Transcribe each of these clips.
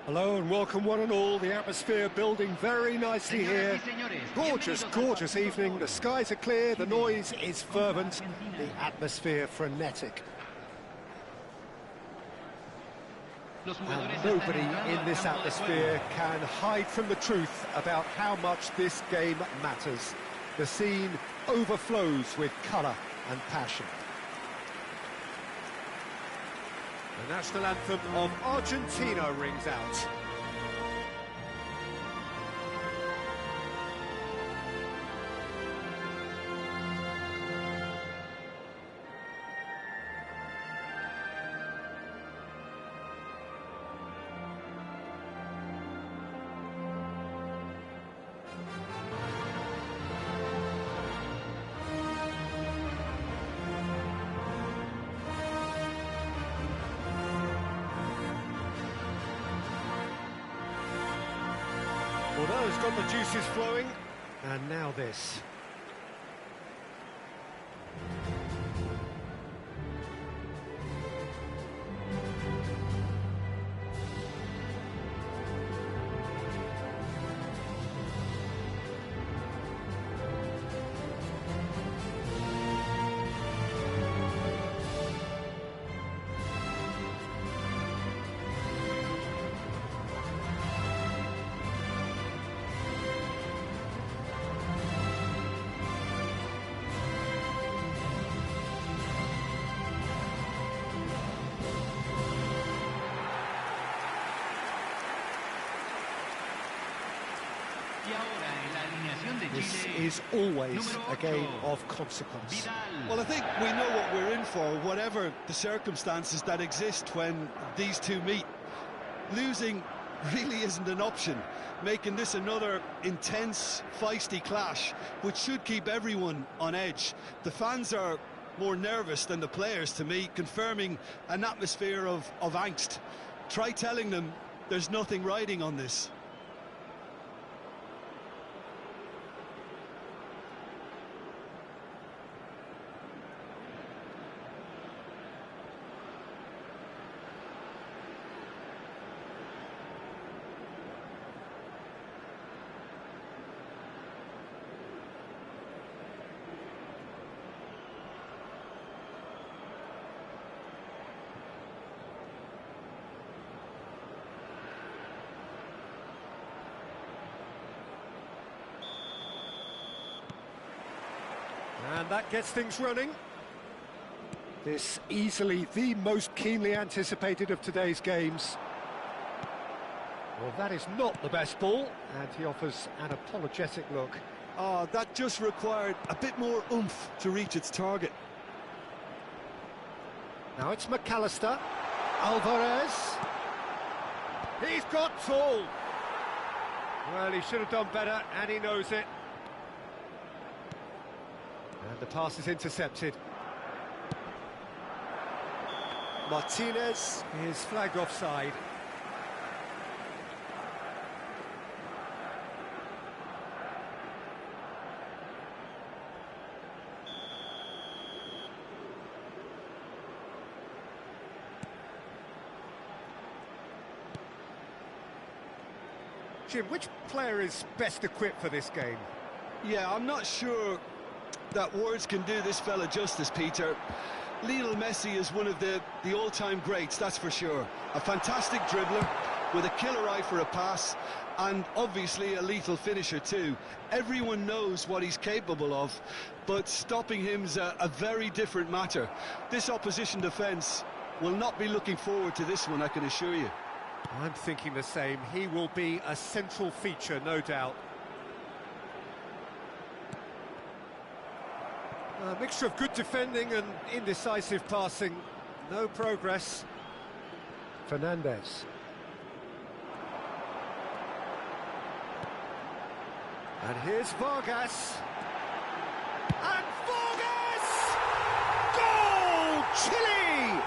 Hello and welcome one and all. The atmosphere building very nicely here. Gorgeous, gorgeous evening. The skies are clear, the noise is fervent, the atmosphere frenetic. And nobody in this atmosphere can hide from the truth about how much this game matters. The scene overflows with colour and passion. The national anthem of Argentina rings out. Well, has got the juices flowing, and now this. This is always a game of consequence. Well, I think we know what we're in for, whatever the circumstances that exist when these two meet. Losing really isn't an option, making this another intense, feisty clash, which should keep everyone on edge. The fans are more nervous than the players, to me, confirming an atmosphere of angst. Try telling them there's nothing riding on this. And that gets things running. This easily the most keenly anticipated of today's games. Well, that is not the best ball, and he offers an apologetic look. Oh, that just required a bit more oomph to reach its target. Now it's McAllister. Alvarez. He's got tall. Well, he should have done better, and he knows it. And the pass is intercepted. Martinez is flagged offside. Jim, which player is best equipped for this game? Yeah, I'm not sure that words can do this fella justice, Peter. Lionel Messi is one of the all-time greats, that's for sure. A fantastic dribbler with a killer eye for a pass, and obviously a lethal finisher too. Everyone knows what he's capable of, but stopping him's a very different matter. This opposition defence will not be looking forward to this one, I can assure you. I'm thinking the same. He will be a central feature, no doubt. A mixture of good defending and indecisive passing. No progress. Fernandez. And here's Vargas. And Vargas! Goal! Chile!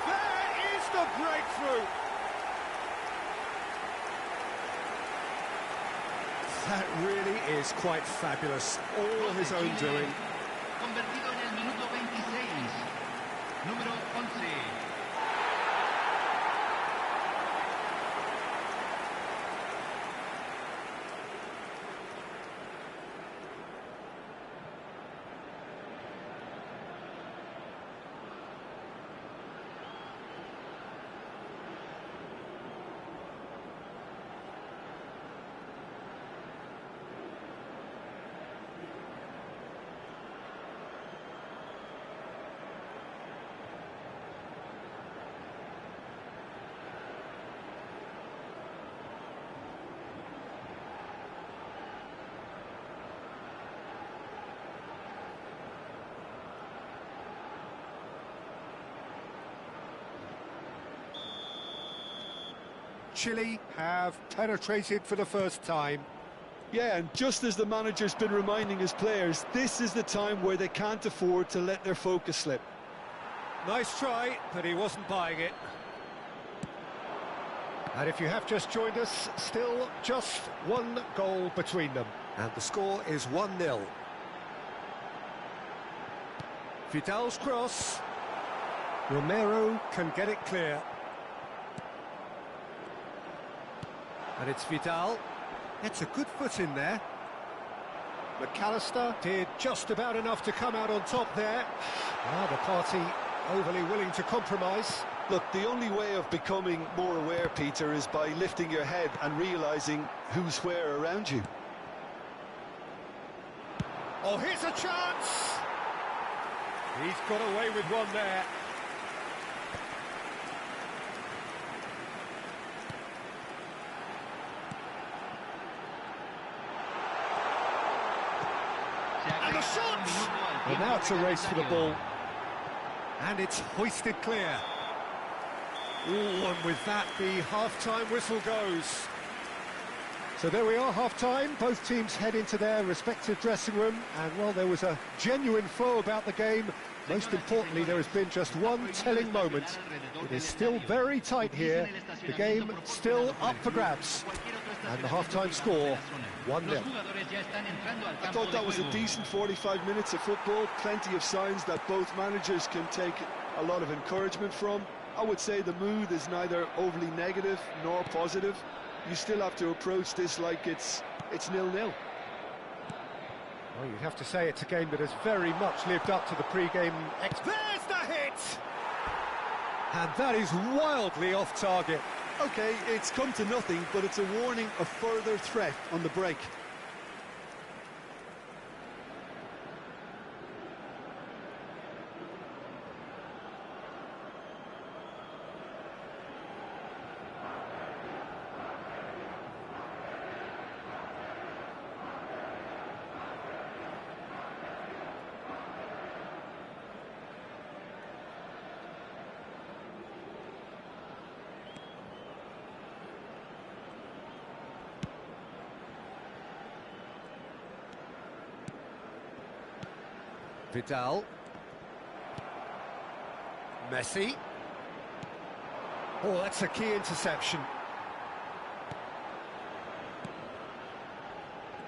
There is the breakthrough. That really is quite fabulous. All his own doing. Convertido en el minuto 26. Número 11. Chile have penetrated for the first time. Yeah, and just as the manager's been reminding his players, this is the time where they can't afford to let their focus slip. Nice try, but he wasn't buying it. And if you have just joined us, still just one goal between them. And the score is 1-0. Vidal's cross. Romero can get it clear. And it's Vidal. It's a good foot in there. McAllister did just about enough to come out on top there. The party overly willing to compromise. Look, the only way of becoming more aware, Peter, is by lifting your head and realising who's where around you. Oh, here's a chance! He's got away with one there. And a shot! And now it's a race for the ball. And it's hoisted clear. Ooh, and with that, the half-time whistle goes. So there we are, half-time. Both teams head into their respective dressing room. And, well, there was a genuine flow about the game. Most importantly, there has been just one telling moment. It is still very tight here. The game still up for grabs. And the half-time score, 1-0. I thought that was a decent 45 minutes of football. Plenty of signs that both managers can take a lot of encouragement from. I would say the mood is neither overly negative nor positive. You still have to approach this like it's 0-0. Well, you'd have to say it's a game that has very much lived up to the pre-game. There's the hit! And that is wildly off target. OK, it's come to nothing, but it's a warning of further threat on the break. Vidal. Messi. Oh, that's a key interception.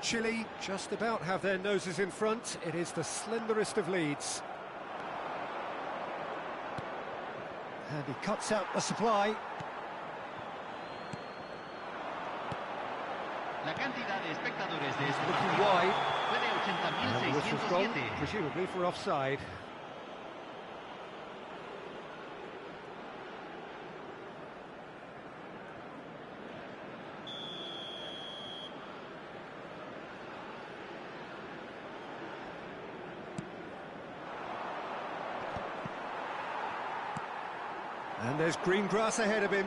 Chile just about have their noses in front. It is the slenderest of leads. And he cuts out the supply. La cantidad de espectadores de este Looking partido wide. fue de And the whistle's gone, 80.607. presumably for offside. And there's green grass ahead of him.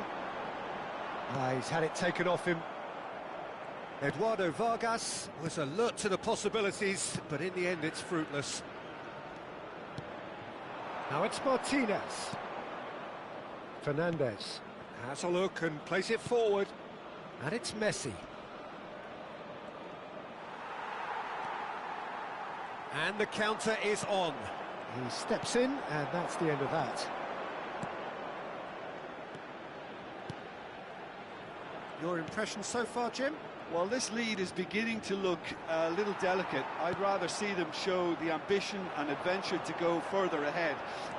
He's had it taken off him. Eduardo Vargas was alert to the possibilities, but in the end it's fruitless. Now it's Martinez. Fernandez has a look and plays it forward. And it's Messi. And the counter is on. He steps in, and that's the end of that. Your impression so far, Jim? Well, this lead is beginning to look a little delicate. I'd rather see them show the ambition and adventure to go further ahead.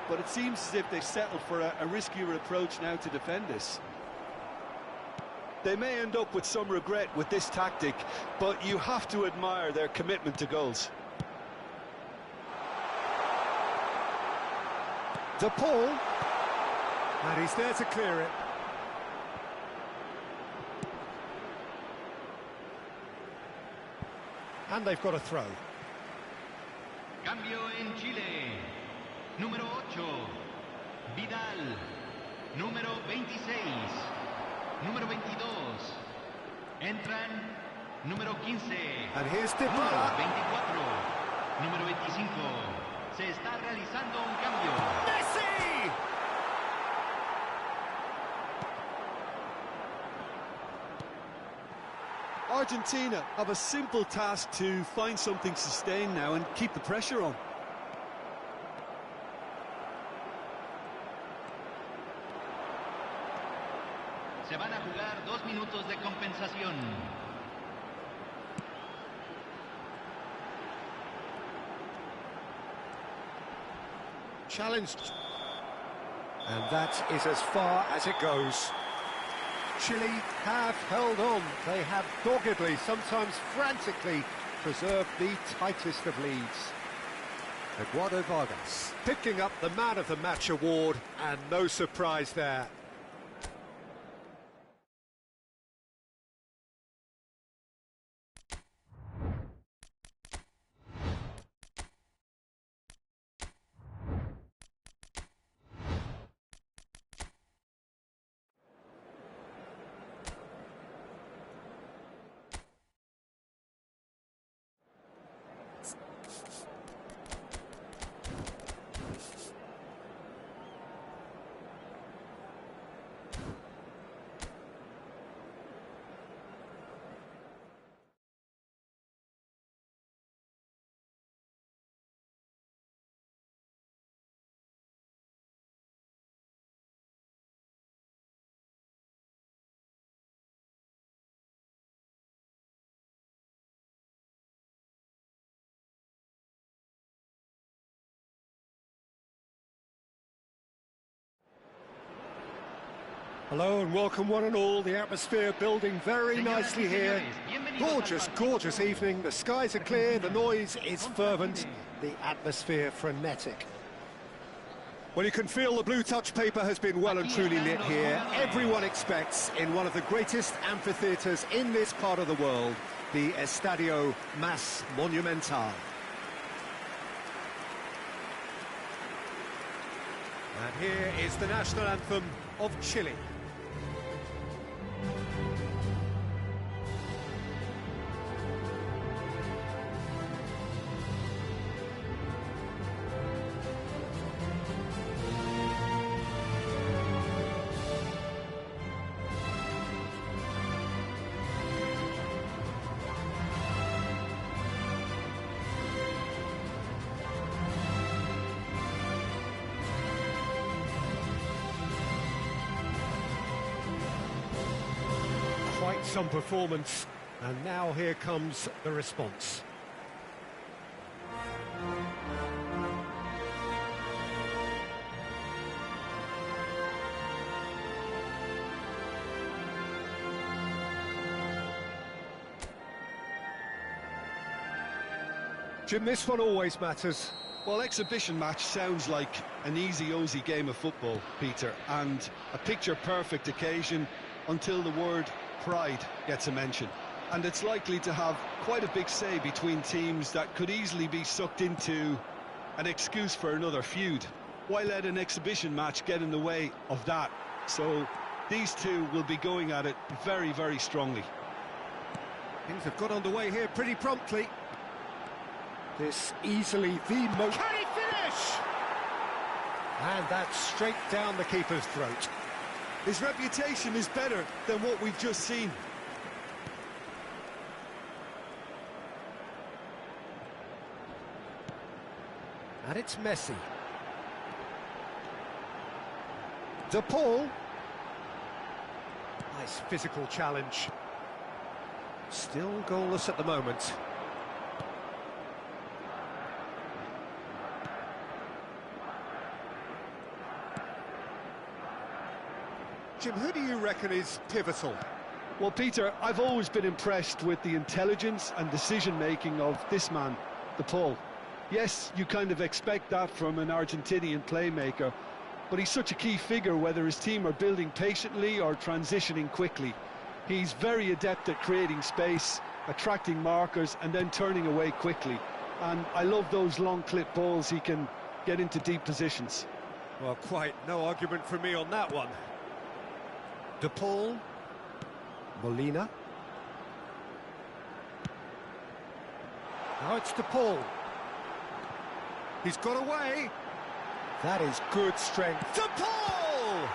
But it seems as if they've settled for a riskier approach now to defend this. They may end up with some regret with this tactic, but you have to admire their commitment to goals. De Paul. And he's there to clear it. And they've got a throw. Cambio en Chile. Número 8, Vidal. Número 26, número 22. Entran número 15. And here's Número Dybala. 24, número 25. Se está realizando un cambio. Messi! Argentina have a simple task to find something sustained now and keep the pressure on. Se van a jugar 2 minutos de compensación. Challenged. And that is as far as it goes. Chile have held on. They have doggedly, sometimes frantically, preserved the tightest of leads. Eduardo Vargas picking up the Man of the Match award, and no surprise there. Hello and welcome one and all. The atmosphere building very nicely here. Gorgeous, gorgeous evening. The skies are clear, the noise is fervent, the atmosphere frenetic. Well, you can feel the blue touch paper has been well and truly lit here. Everyone expects, in one of the greatest amphitheatres in this part of the world, the Estadio Más Monumental. And here is the national anthem of Chile. Quite some performance, and now here comes the response. Jim, this one always matters. Well, exhibition match sounds like an easy-ozy game of football, Peter, and a picture-perfect occasion until the word pride gets a mention. And it's likely to have quite a big say between teams that could easily be sucked into an excuse for another feud. Why let an exhibition match get in the way of that? So these two will be going at it very, very strongly. Things have got underway here pretty promptly. This easily the most... Can he finish? And that's straight down the keeper's throat. His reputation is better than what we've just seen. And it's Messi. De Paul. Nice physical challenge. Still goalless at the moment. Jim, who do you reckon is pivotal? Well, Peter, I've always been impressed with the intelligence and decision-making of this man, De Paul. Yes, you kind of expect that from an Argentinian playmaker, but he's such a key figure whether his team are building patiently or transitioning quickly. He's very adept at creating space, attracting markers and then turning away quickly. And I love those long clip balls he can get into deep positions. Well, quite no argument from me on that one. De Paul, Molina. Now it's De Paul. He's got away. That is good strength. De Paul!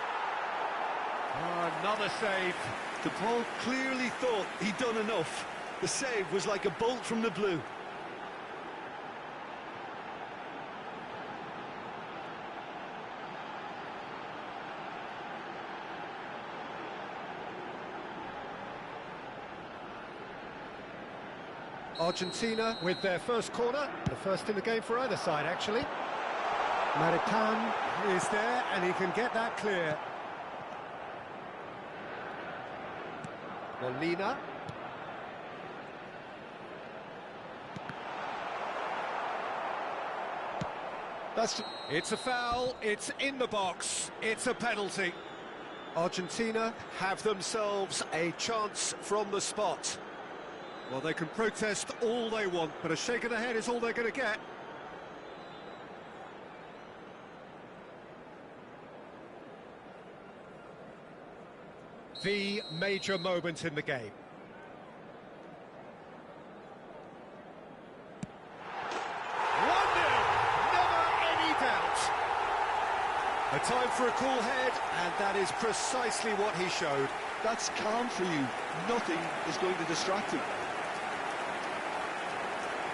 Oh, another save. The ball clearly thought he'd done enough. The save was like a bolt from the blue. Argentina with their first corner, the first in the game for either side, actually. Maripan is there, and he can get that clear. Molina. It's a foul, it's in the box, it's a penalty. Argentina have themselves a chance from the spot. Well, they can protest all they want, but a shake of the head is all they're going to get. The major moment in the game. 1-0, never any doubt. A time for a cool head, and that is precisely what he showed. That's calm for you. Nothing is going to distract him.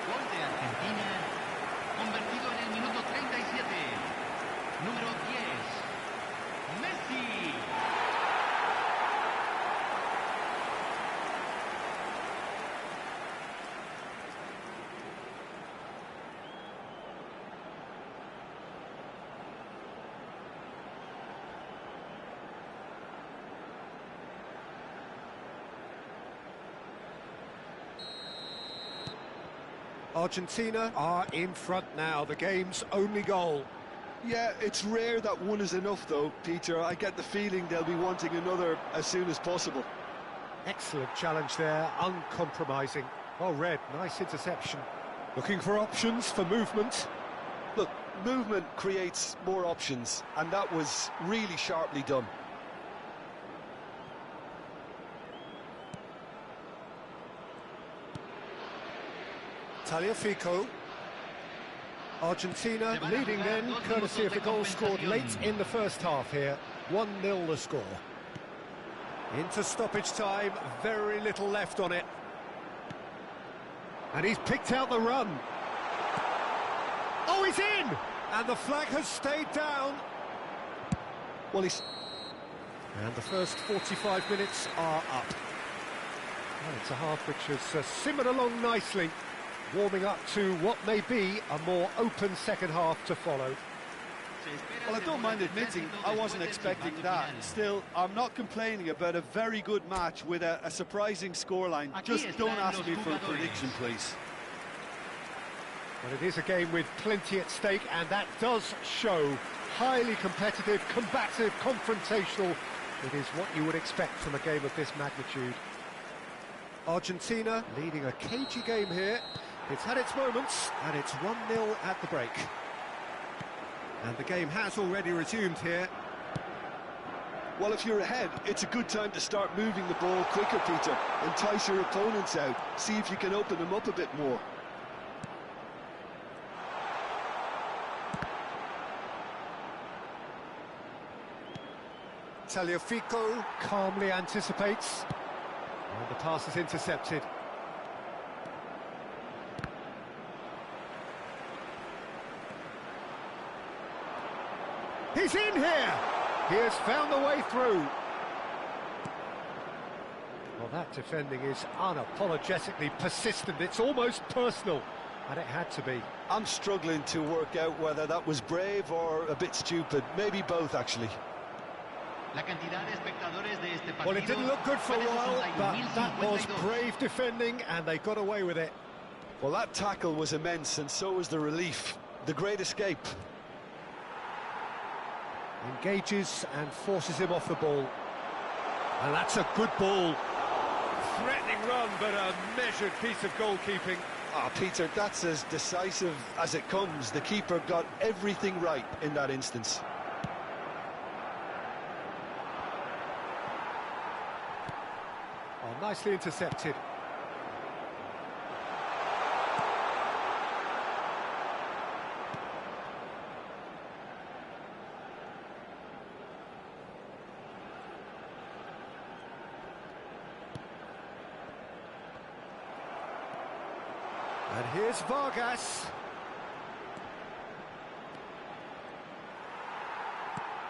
Gol de Argentina, convertido en el minuto 37. Número 10, Messi. Argentina are in front now, the game's only goal. Yeah, it's rare that one is enough though, Peter. I get the feeling they'll be wanting another as soon as possible. Excellent challenge there, uncompromising. Well read, nice interception. Looking for options for movement. Look, movement creates more options, and that was really sharply done. Tagliafico. Argentina leading then, courtesy of the goal scored late in the first half here. 1-0 the score. Into stoppage time, very little left on it. And he's picked out the run. Oh, he's in! And the flag has stayed down. Well, he's... And the first 45 minutes are up. Well, it's a half which has simmered along nicely, warming up to what may be a more open second half to follow. Well, I don't mind admitting I wasn't expecting that. Still, I'm not complaining about a very good match with a surprising scoreline. Just don't ask me for a prediction, please. Well, it is a game with plenty at stake, and that does show. Highly competitive, combative, confrontational. It is what you would expect from a game of this magnitude. Argentina leading a cagey game here. It's had its moments, and it's 1-0 at the break. And the game has already resumed here. Well, if you're ahead, it's a good time to start moving the ball quicker, Peter. Entice your opponents out. See if you can open them up a bit more. Tagliafico calmly anticipates. And the pass is intercepted. He's in here! He has found the way through. Well, that defending is unapologetically persistent. It's almost personal, and it had to be. I'm struggling to work out whether that was brave or a bit stupid. Maybe both, actually. Well, it didn't look good for a while, but that was brave defending, and they got away with it. Well, that tackle was immense, and so was the relief. The great escape. Engages and forces him off the ball. And that's a good ball. Threatening run, but a measured piece of goalkeeping. Ah, Peter, that's as decisive as it comes. The keeper got everything right in that instance. Oh, nicely intercepted. And here's Vargas.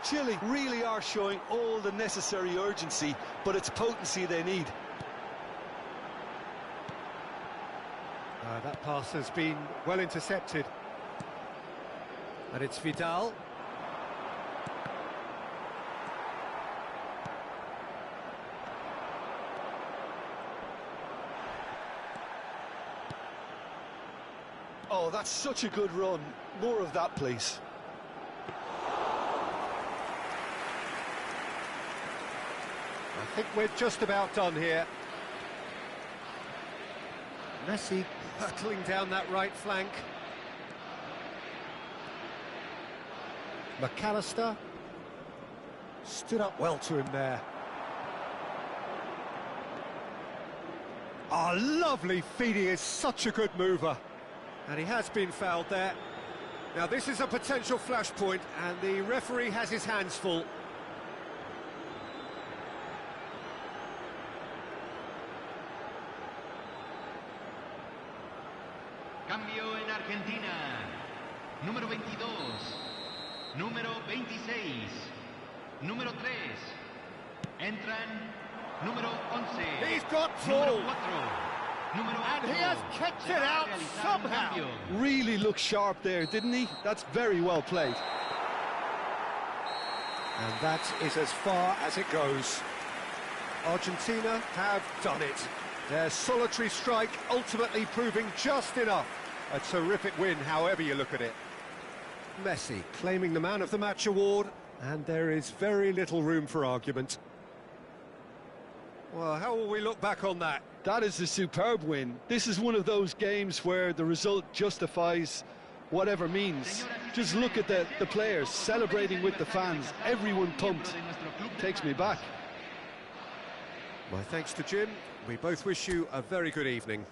Chile really are showing all the necessary urgency, but it's potency they need. That pass has been well intercepted. And it's Vidal. Oh, that's such a good run. More of that, please. I think we're just about done here. Messi hurtling down that right flank. McAllister stood up well to him there. Oh, lovely feed. He is such a good mover. And he has been fouled there. Now this is a potential flashpoint, and the referee has his hands full. Cambio en Argentina. Número 22. Número 26. Número 3. Entran. Número 11. He's got Número full. 4. Número 8. And he has kept it out somehow. Really looked sharp there, didn't he? That's very well played. And that is as far as it goes. Argentina have done it. Their solitary strike ultimately proving just enough. A terrific win, however you look at it. Messi claiming the Man of the Match award, and there is very little room for argument. Well, how will we look back on that? That is a superb win. This is one of those games where the result justifies whatever means. Just look at the players celebrating with the fans. Everyone pumped. Takes me back. My thanks to Jim. We both wish you a very good evening.